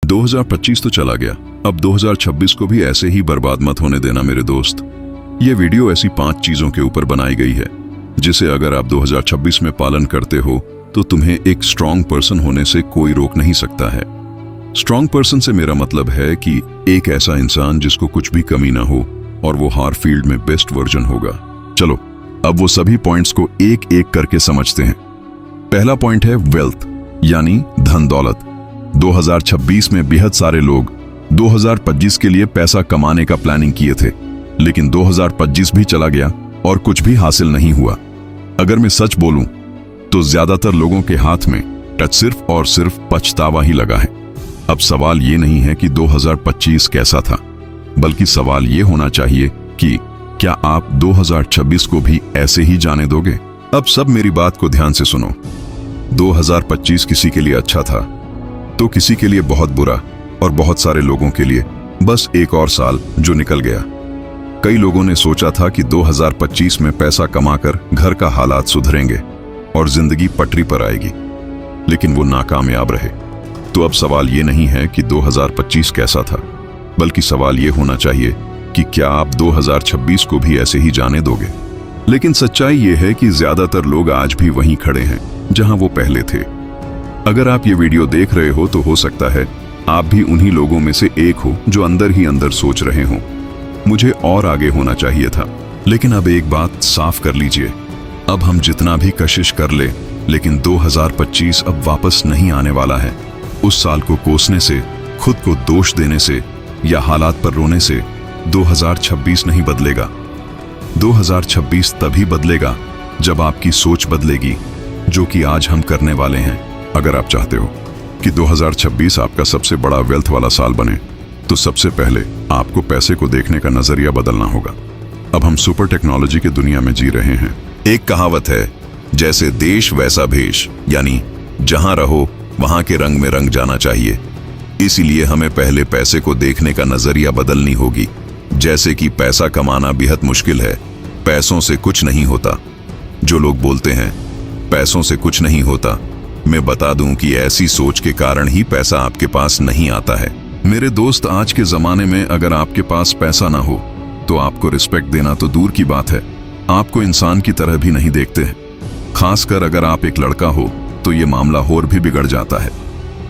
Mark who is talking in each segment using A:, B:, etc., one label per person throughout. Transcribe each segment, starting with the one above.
A: 2025 तो चला गया, अब 2026 को भी ऐसे ही बर्बाद मत होने देना मेरे दोस्त। ये वीडियो ऐसी 5 चीजों के ऊपर बनाई गई है जिसे अगर आप 2026 में पालन करते हो तो तुम्हें एक स्ट्रॉन्ग पर्सन होने से कोई रोक नहीं सकता है। स्ट्रॉन्ग पर्सन से मेरा मतलब है कि एक ऐसा इंसान जिसको कुछ भी कमी ना हो और वो हर फील्ड में बेस्ट वर्जन होगा। चलो अब वो सभी पॉइंट्स को एक एक करके समझते हैं। पहला पॉइंट है वेल्थ, यानी धन दौलत। 2026 में बेहद सारे लोग 2025 के लिए पैसा कमाने का प्लानिंग किए थे, लेकिन 2025 भी चला गया और कुछ भी हासिल नहीं हुआ। अगर मैं सच बोलूं तो ज्यादातर लोगों के हाथ में टच सिर्फ और सिर्फ पछतावा ही लगा है। अब सवाल ये नहीं है कि 2025 कैसा था, बल्कि सवाल ये होना चाहिए कि क्या आप 2026 को भी ऐसे ही जाने दोगे? अब सब मेरी बात को ध्यान से सुनो। 2025 किसी के लिए अच्छा था तो किसी के लिए बहुत बुरा, और बहुत सारे लोगों के लिए बस एक और साल जो निकल गया। कई लोगों ने सोचा था कि 2025 में पैसा कमाकर घर का हालात सुधरेंगे और जिंदगी पटरी पर आएगी, लेकिन वो नाकामयाब रहे। तो अब सवाल ये नहीं है कि 2025 कैसा था, बल्कि सवाल ये होना चाहिए कि क्या आप 2026 को भी ऐसे ही जाने दोगे? लेकिन सच्चाई ये है कि ज्यादातर लोग आज भी वहीं खड़े हैं जहां वो पहले थे। अगर आप ये वीडियो देख रहे हो तो हो सकता है आप भी उन्हीं लोगों में से एक हो जो अंदर ही अंदर सोच रहे हो, मुझे और आगे होना चाहिए था। लेकिन अब एक बात साफ कर लीजिए, अब हम जितना भी कोशिश कर ले, लेकिन 2025 अब वापस नहीं आने वाला है। उस साल को कोसने से, खुद को दोष देने से या हालात पर रोने से 2026 नहीं बदलेगा। 2026 तभी बदलेगा जब आपकी सोच बदलेगी, जो कि आज हम करने वाले हैं। अगर आप चाहते हो कि 2026 आपका सबसे बड़ा वेल्थ वाला साल बने, तो सबसे पहले आपको पैसे को देखने का नजरिया बदलना होगा। अब हम सुपर टेक्नोलॉजी की दुनिया में जी रहे हैं। एक कहावत है, जैसे देश वैसा भेष, यानी जहां रहो वहां के रंग में रंग जाना चाहिए। इसीलिए हमें पहले पैसे को देखने का नजरिया बदलनी होगी। जैसे कि पैसा कमाना बेहद मुश्किल है, पैसों से कुछ नहीं होता। जो लोग बोलते हैं पैसों से कुछ नहीं होता, मैं बता दूं कि ऐसी सोच के कारण ही पैसा आपके पास नहीं आता है। मेरे दोस्त, आज के जमाने में अगर आपके पास पैसा ना हो तो आपको रिस्पेक्ट देना तो दूर की बात है, आपको इंसान की तरह भी नहीं देखते हैं। खासकर अगर आप एक लड़का हो तो ये मामला और भी बिगड़ जाता है।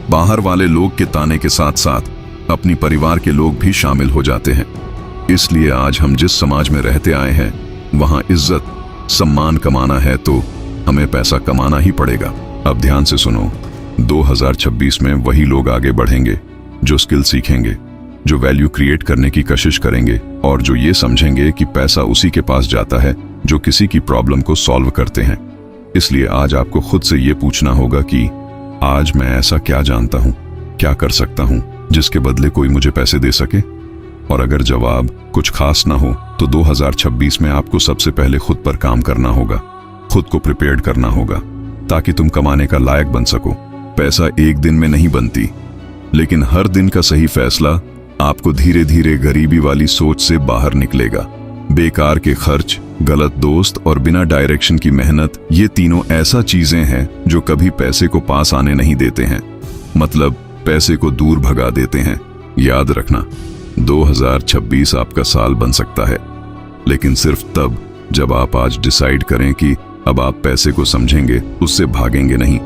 A: बाहर वाले लोग के ताने के साथ साथ अपनी परिवार के लोग भी शामिल हो जाते हैं। इसलिए आज हम जिस समाज में रहते आए हैं वहां इज्जत सम्मान कमाना है तो हमें पैसा कमाना ही पड़ेगा। अब ध्यान से सुनो, 2026 में वही लोग आगे बढ़ेंगे जो स्किल सीखेंगे, जो वैल्यू क्रिएट करने की कोशिश करेंगे और जो ये समझेंगे कि पैसा उसी के पास जाता है जो किसी की प्रॉब्लम को सॉल्व करते हैं। इसलिए आज आपको खुद से ये पूछना होगा कि आज मैं ऐसा क्या जानता हूं, क्या कर सकता हूं जिसके बदले कोई मुझे पैसे दे सके? और अगर जवाब कुछ खास ना हो तो 2026 में आपको सबसे पहले खुद पर काम करना होगा, खुद को प्रिपेयर्ड करना होगा ताकि तुम कमाने का लायक बन सको। पैसा एक दिन में नहीं बनती, लेकिन हर दिन का सही फैसला आपको धीरे धीरे गरीबी वाली सोच से बाहर निकलेगा। बेकार के खर्च, गलत दोस्त और बिना डायरेक्शन की मेहनत, ये तीनों ऐसा चीजें हैं जो कभी पैसे को पास आने नहीं देते हैं, मतलब पैसे को दूर भगा देते हैं। याद रखना, 2026 आपका साल बन सकता है, लेकिन सिर्फ तब जब आप आज डिसाइड करें कि अब आप पैसे को समझेंगे, उससे भागेंगे नहीं।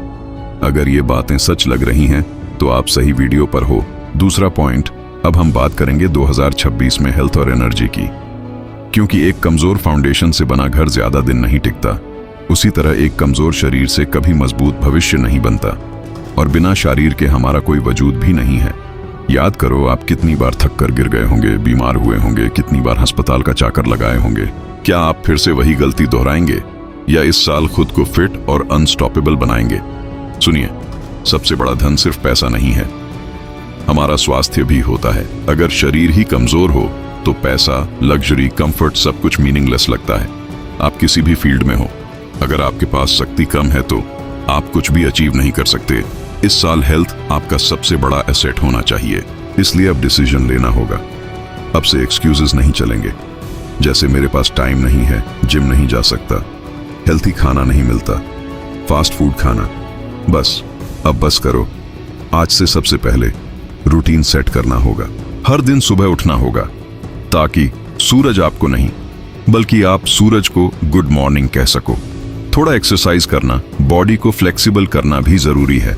A: अगर ये बातें सच लग रही हैं तो आप सही वीडियो पर हो। दूसरा पॉइंट, अब हम बात करेंगे 2026 में हेल्थ और एनर्जी की, क्योंकि एक कमजोर फाउंडेशन से बना घर ज्यादा दिन नहीं टिकता, उसी तरह एक कमजोर शरीर से कभी मजबूत भविष्य नहीं बनता, और बिना शरीर के हमारा कोई वजूद भी नहीं है। याद करो, आप कितनी बार थक कर गिर गए होंगे, बीमार हुए होंगे, कितनी बार अस्पताल का चाकर लगाए होंगे। क्या आप फिर से वही गलती दोहराएंगे या इस साल खुद को फिट और अनस्टॉपेबल बनाएंगे? सुनिए, सबसे बड़ा धन सिर्फ पैसा नहीं है, हमारा स्वास्थ्य भी होता है। अगर शरीर ही कमजोर हो तो पैसा, लग्जरी, कंफर्ट सब कुछ मीनिंगलेस लगता है। आप किसी भी फील्ड में हो, अगर आपके पास शक्ति कम है तो आप कुछ भी अचीव नहीं कर सकते। इस साल हेल्थ आपका सबसे बड़ा एसेट होना चाहिए, इसलिए अब डिसीजन लेना होगा। अब से एक्सक्यूजेस नहीं चलेंगे, जैसे मेरे पास टाइम नहीं है, जिम नहीं जा सकता, हेल्थी खाना नहीं मिलता, फास्ट फूड खाना। बस अब बस करो। आज से सबसे पहले रूटीन सेट करना होगा। हर दिन सुबह उठना होगा, ताकि सूरज आपको नहीं बल्कि आप सूरज को गुड मॉर्निंग कह सको। थोड़ा एक्सरसाइज करना, बॉडी को फ्लेक्सिबल करना भी जरूरी है।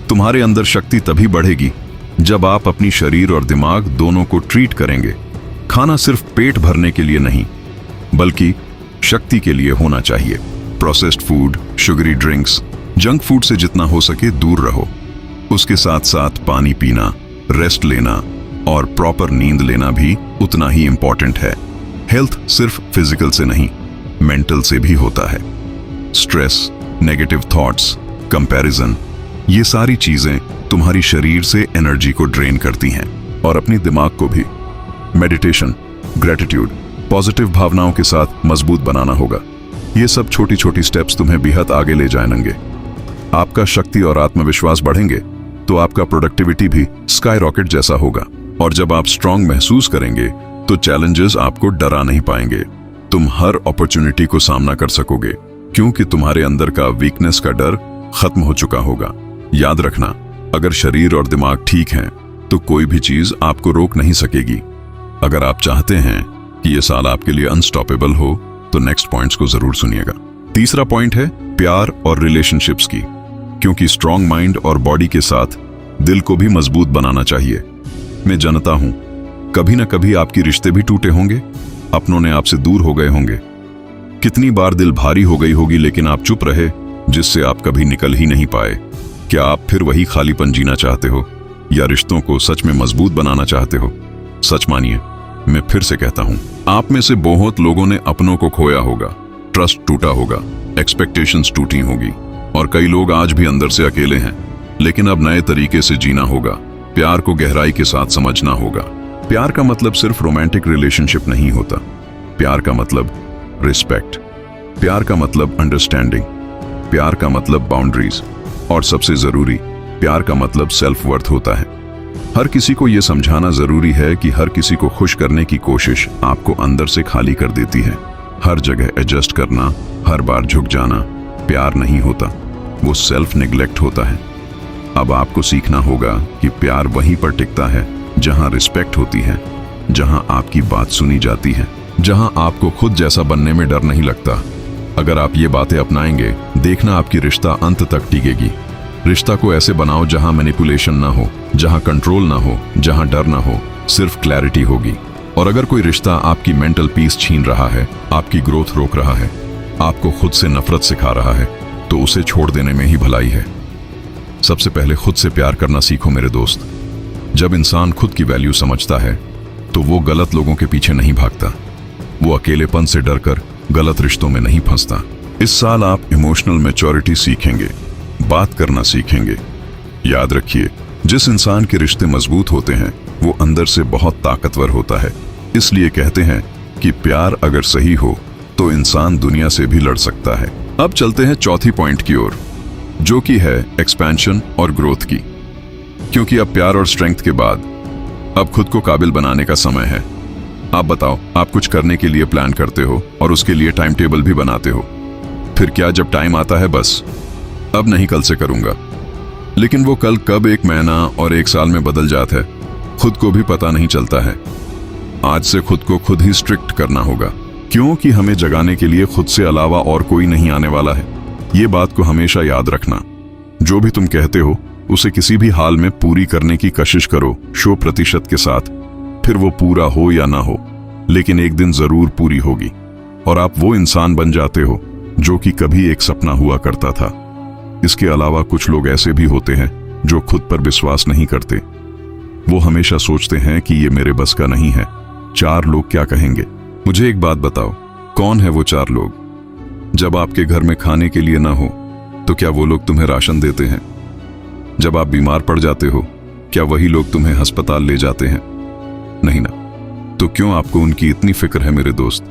A: तुम्हारे अंदर शक्ति तभी बढ़ेगी जब आप अपनी शरीर और दिमाग दोनों को ट्रीट करेंगे। खाना सिर्फ पेट भरने के लिए नहीं बल्कि शक्ति के लिए होना चाहिए। Processed food, sugary drinks, junk food से जितना हो सके दूर रहो। उसके साथ साथ पानी पीना, रेस्ट लेना और प्रॉपर नींद लेना भी उतना ही इंपॉर्टेंट है। हेल्थ सिर्फ फिजिकल से नहीं, मेंटल से भी होता है। स्ट्रेस, नेगेटिव थॉट्स, कंपैरिजन, ये सारी चीजें तुम्हारी शरीर से एनर्जी को ड्रेन करती हैं और अपनी दिमाग को भी। मेडिटेशन, ग्रेटिट्यूड, पॉजिटिव भावनाओं के साथ मजबूत बनाना होगा। ये सब छोटी छोटी स्टेप्स तुम्हें बेहद आगे ले जाएंगे। आपका शक्ति और आत्मविश्वास बढ़ेंगे तो आपका प्रोडक्टिविटी भी स्काई रॉकेट जैसा होगा। और जब आप स्ट्रांग महसूस करेंगे तो चैलेंजेस आपको डरा नहीं पाएंगे। तुम हर अपॉर्चुनिटी को सामना कर सकोगे क्योंकि तुम्हारे अंदर का वीकनेस का डर खत्म हो चुका होगा। याद रखना, अगर शरीर और दिमाग ठीक हैं तो कोई भी चीज आपको रोक नहीं सकेगी। अगर आप चाहते हैं कि ये साल आपके लिए अनस्टॉपेबल हो तो नेक्स्ट पॉइंट्स को जरूर सुनिएगा। तीसरा पॉइंट है प्यार और रिलेशनशिप्स की, क्योंकि स्ट्रांग माइंड और बॉडी के साथ दिल को भी मजबूत बनाना चाहिए। मैं जानता हूं कभी ना कभी आपके रिश्ते भी टूटे होंगे, अपनों ने आपसे दूर हो गए होंगे। कितनी बार दिल भारी हो गई होगी लेकिन आप चुप रहे, जिससे आप कभी निकल ही नहीं पाए। क्या आप फिर वही खालीपन जीना चाहते हो या रिश्तों को सच में मजबूत बनाना चाहते हो? सच मानिए, मैं फिर से कहता हूं, आप में से बहुत लोगों ने अपनों को खोया होगा, ट्रस्ट टूटा होगा, एक्सपेक्टेशंस टूटी होगी और कई लोग आज भी अंदर से अकेले हैं। लेकिन अब नए तरीके से जीना होगा, प्यार को गहराई के साथ समझना होगा। प्यार का मतलब सिर्फ रोमांटिक रिलेशनशिप नहीं होता। प्यार का मतलब रिस्पेक्ट, प्यार का मतलब अंडरस्टैंडिंग, प्यार का मतलब बाउंड्रीज और सबसे जरूरी, प्यार का मतलब सेल्फ वर्थ होता है। हर किसी को यह समझाना जरूरी है कि हर किसी को खुश करने की कोशिश आपको अंदर से खाली कर देती है। हर जगह एडजस्ट करना, हर बार झुक जाना प्यार नहीं होता, वो सेल्फ निग्लेक्ट होता है। अब आपको सीखना होगा कि प्यार वहीं पर टिकता है जहां रिस्पेक्ट होती है, जहां आपकी बात सुनी जाती है, जहां आपको खुद जैसा बनने में डर नहीं लगता। अगर आप ये बातें अपनाएंगे, देखना आपकी रिश्ता अंत तक टिकेगी। रिश्ता को ऐसे बनाओ जहां मैनिपुलेशन ना हो, जहां कंट्रोल ना हो, जहां डर ना हो, सिर्फ क्लैरिटी होगी। और अगर कोई रिश्ता आपकी मेंटल पीस छीन रहा है, आपकी ग्रोथ रोक रहा है, आपको खुद से नफरत सिखा रहा है, तो उसे छोड़ देने में ही भलाई है। सबसे पहले खुद से प्यार करना सीखो मेरे दोस्त। जब इंसान खुद की वैल्यू समझता है तो वो गलत लोगों के पीछे नहीं भागता, वो अकेलेपन से डरकर गलत रिश्तों में नहीं फंसता। इस साल आप इमोशनल मैच्योरिटी सीखेंगे, बात करना सीखेंगे। याद रखिए, जिस इंसान के रिश्ते मजबूत होते हैं वो अंदर से बहुत ताकतवर होता है। इसलिए कहते हैं कि प्यार अगर सही हो तो इंसान दुनिया से भी लड़ सकता है। अब चलते हैं चौथी पॉइंट की ओर, जो कि है एक्सपेंशन और ग्रोथ की। क्योंकि अब प्यार और स्ट्रेंथ के बाद अब खुद को काबिल बनाने का समय है। आप बताओ, आप कुछ करने के लिए प्लान करते हो और उसके लिए टाइम टेबल भी बनाते हो, फिर क्या जब टाइम आता है बस अब नहीं, कल से करूंगा। लेकिन वो कल कब एक महीना और एक साल में बदल जाता है खुद को भी पता नहीं चलता है। आज से खुद को खुद ही स्ट्रिक्ट करना होगा, क्योंकि हमें जगाने के लिए खुद से अलावा और कोई नहीं आने वाला है। ये बात को हमेशा याद रखना। जो भी तुम कहते हो उसे किसी भी हाल में पूरी करने की कोशिश करो 100% के साथ, फिर वो पूरा हो या ना हो, लेकिन एक दिन जरूर पूरी होगी और आप वो इंसान बन जाते हो जो कि कभी एक सपना हुआ करता था। इसके अलावा कुछ लोग ऐसे भी होते हैं जो खुद पर विश्वास नहीं करते। वो हमेशा सोचते हैं कि ये मेरे बस का नहीं है, 4 लोग क्या कहेंगे। मुझे एक बात बताओ, कौन है वो 4 लोग? जब आपके घर में खाने के लिए ना हो तो क्या वो लोग तुम्हें राशन देते हैं? जब आप बीमार पड़ जाते हो क्या वही लोग तुम्हें अस्पताल ले जाते हैं? नहीं ना। तो क्यों आपको उनकी इतनी फिक्र है मेरे दोस्त?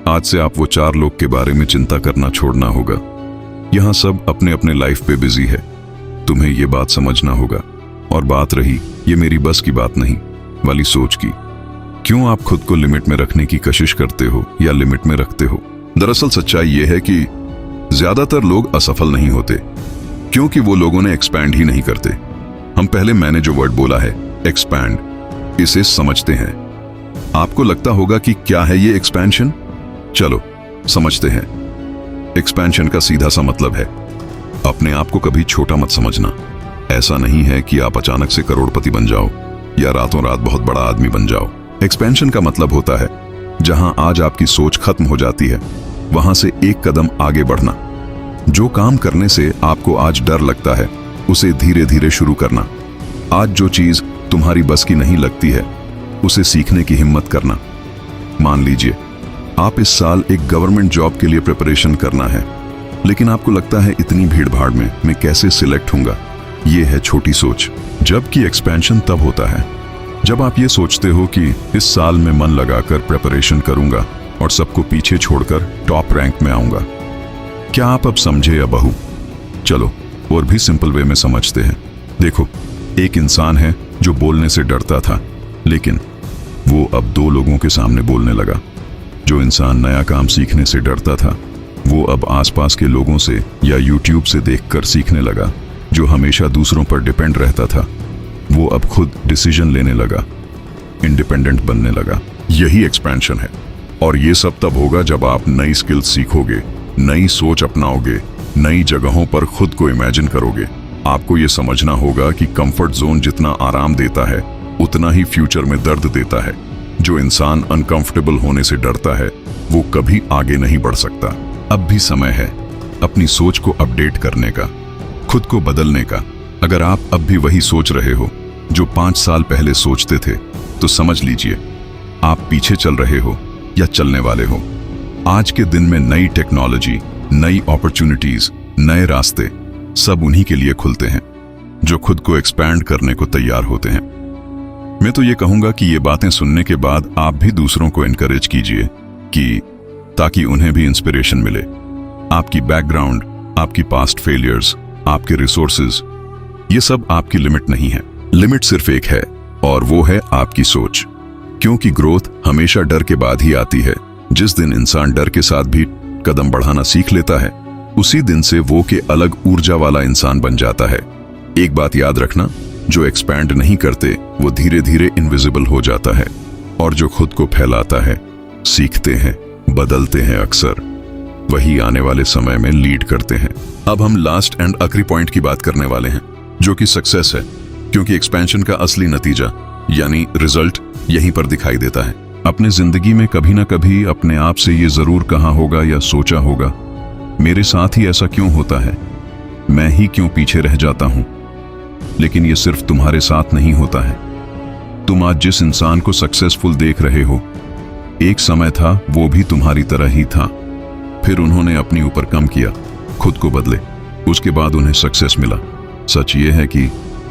A: आज से आप वो 4 लोग के बारे में चिंता करना छोड़ना होगा। यहां सब अपने अपने लाइफ पे बिजी है, तुम्हें ये बात समझना होगा। और बात रही ये मेरी बस की बात नहीं वाली सोच की, क्यों आप खुद को लिमिट में रखने की कोशिश करते हो या लिमिट में रखते हो? दरअसल सच्चाई ये है कि ज्यादातर लोग असफल नहीं होते क्योंकि वो लोगों ने एक्सपैंड ही नहीं करते। हम पहले मैंने जो वर्ड बोला है एक्सपैंड इसे समझते हैं। आपको लगता होगा कि क्या है ये एक्सपेंशन? चलो समझते हैं। एक्सपेंशन का सीधा सा मतलब है अपने आप को कभी छोटा मत समझना। ऐसा नहीं है कि आप अचानक से करोड़पति बन जाओ या रातों रात बहुत बड़ा आदमी बन जाओ। एक्सपेंशन का मतलब होता है जहां आज आपकी सोच खत्म हो जाती है वहां से एक कदम आगे बढ़ना। जो काम करने से आपको आज डर लगता है उसे धीरे धीरे शुरू करना। आज जो चीज तुम्हारी बस की नहीं लगती है उसे सीखने की हिम्मत करना। मान लीजिए आप इस साल एक गवर्नमेंट जॉब के लिए प्रिपरेशन करना है, लेकिन आपको लगता है इतनी भीड़ भाड़ में मैं कैसे सिलेक्ट होऊंगा। ये है छोटी सोच। जबकि एक्सपेंशन तब होता है जब आप ये सोचते हो कि इस साल मैं मन लगाकर प्रिपरेशन करूंगा और सबको पीछे छोड़कर टॉप रैंक में आऊंगा। क्या आप अब समझे या बहू? चलो और भी सिंपल वे में समझते हैं। देखो, एक इंसान है जो बोलने से डरता था, लेकिन वो अब 2 लोगों के सामने बोलने लगा। जो इंसान नया काम सीखने से डरता था वो अब आसपास के लोगों से या YouTube से देखकर सीखने लगा। जो हमेशा दूसरों पर डिपेंड रहता था वो अब खुद डिसीजन लेने लगा, इंडिपेंडेंट बनने लगा। यही एक्सपेंशन है। और ये सब तब होगा जब आप नई स्किल्स सीखोगे, नई सोच अपनाओगे, नई जगहों पर खुद को इमेजिन करोगे। आपको ये समझना होगा कि कंफर्ट जोन जितना आराम देता है उतना ही फ्यूचर में दर्द देता है। जो इंसान अनकंफर्टेबल होने से डरता है वो कभी आगे नहीं बढ़ सकता। अब भी समय है अपनी सोच को अपडेट करने का, खुद को बदलने का। अगर आप अब भी वही सोच रहे हो जो 5 साल पहले सोचते थे तो समझ लीजिए आप पीछे चल रहे हो या चलने वाले हो। आज के दिन में नई टेक्नोलॉजी, नई अपॉर्चुनिटीज, नए रास्ते सब उन्हीं के लिए खुलते हैं जो खुद को एक्सपैंड करने को तैयार होते हैं। मैं तो ये कहूंगा कि ये बातें सुनने के बाद आप भी दूसरों को एनकरेज कीजिए कि ताकि उन्हें भी इंस्पिरेशन मिले। आपकी बैकग्राउंड, आपकी पास्ट फेलियर्स, आपके रिसोर्सेज, ये सब आपकी लिमिट नहीं है। लिमिट सिर्फ एक है और वो है आपकी सोच। क्योंकि ग्रोथ हमेशा डर के बाद ही आती है। जिस दिन इंसान डर के साथ भी कदम बढ़ाना सीख लेता है उसी दिन से वो के अलग ऊर्जा वाला इंसान बन जाता है। एक बात याद रखना, जो एक्सपैंड नहीं करते वो धीरे धीरे इनविजिबल हो जाता है, और जो खुद को फैलाता है, सीखते हैं, बदलते हैं, अक्सर वही आने वाले समय में लीड करते हैं। अब हम लास्ट एंड आखिरी पॉइंट की बात करने वाले हैं जो कि सक्सेस है। क्योंकि एक्सपेंशन का असली नतीजा यानी रिजल्ट यहीं पर दिखाई देता है। अपने जिंदगी में कभी ना कभी अपने आप से ये जरूर कहा होगा या सोचा होगा, मेरे साथ ही ऐसा क्यों होता है, मैं ही क्यों पीछे रह जाता हूं। लेकिन ये सिर्फ तुम्हारे साथ नहीं होता है। तुम आज जिस इंसान को सक्सेसफुल देख रहे हो, एक समय था वो भी तुम्हारी तरह ही था। फिर उन्होंने अपने ऊपर काम किया, खुद को बदले, उसके बाद उन्हें सक्सेस मिला। सच ये है कि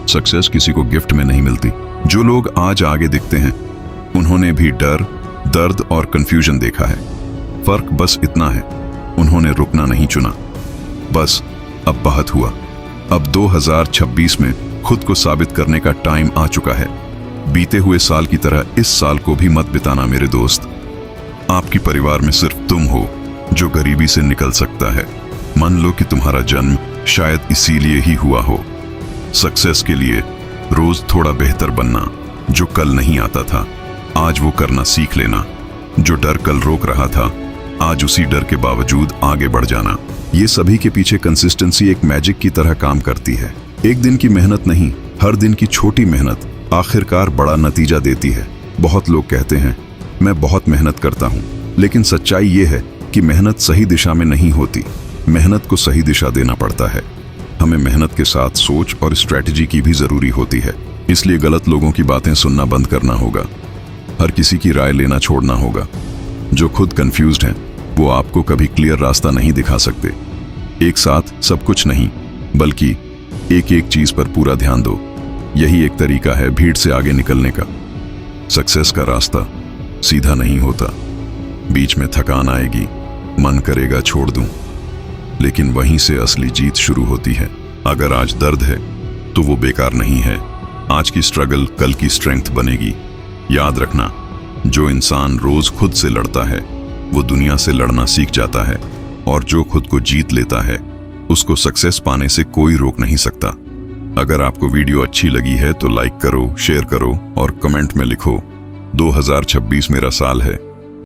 A: सक्सेस किसी को गिफ्ट में नहीं मिलती। जो लोग आज आगे दिखते हैं उन्होंने भी डर, दर्द और कंफ्यूजन देखा है। फर्क बस इतना है, उन्होंने रुकना नहीं चुना। बस अब बहुत हुआ। अब 2026 में खुद को साबित करने का टाइम आ चुका है। बीते हुए साल की तरह इस साल को भी मत बिताना मेरे दोस्त। आपकी परिवार में सिर्फ तुम हो जो गरीबी से निकल सकता है। मान लो कि तुम्हारा जन्म शायद इसीलिए ही हुआ हो, सक्सेस के लिए। रोज थोड़ा बेहतर बनना, जो कल नहीं आता था आज वो करना सीख लेना। जो डर कल रोक रहा था आज उसी डर के बावजूद आगे बढ़ जाना। ये सभी के पीछे कंसिस्टेंसी एक मैजिक की तरह काम करती है। एक दिन की मेहनत नहीं, हर दिन की छोटी मेहनत आखिरकार बड़ा नतीजा देती है। बहुत लोग कहते हैं मैं बहुत मेहनत करता हूँ, लेकिन सच्चाई ये है कि मेहनत सही दिशा में नहीं होती। मेहनत को सही दिशा देना पड़ता है। हमें मेहनत के साथ सोच और स्ट्रैटेजी की भी जरूरी होती है। इसलिए गलत लोगों की बातें सुनना बंद करना होगा, हर किसी की राय लेना छोड़ना होगा। जो खुद कंफ्यूज्ड हैं वो आपको कभी क्लियर रास्ता नहीं दिखा सकते। एक साथ सब कुछ नहीं, बल्कि एक एक चीज पर पूरा ध्यान दो। यही एक तरीका है भीड़ से आगे निकलने का। सक्सेस का रास्ता सीधा नहीं होता, बीच में थकान आएगी, मन करेगा छोड़ दूं, लेकिन वहीं से असली जीत शुरू होती है। अगर आज दर्द है तो वो बेकार नहीं है। आज की स्ट्रगल कल की स्ट्रेंथ बनेगी। याद रखना, जो इंसान रोज खुद से लड़ता है वो दुनिया से लड़ना सीख जाता है, और जो खुद को जीत लेता है उसको सक्सेस पाने से कोई रोक नहीं सकता। अगर आपको वीडियो अच्छी लगी है तो लाइक करो, शेयर करो और कमेंट में लिखो 2026 मेरा साल है।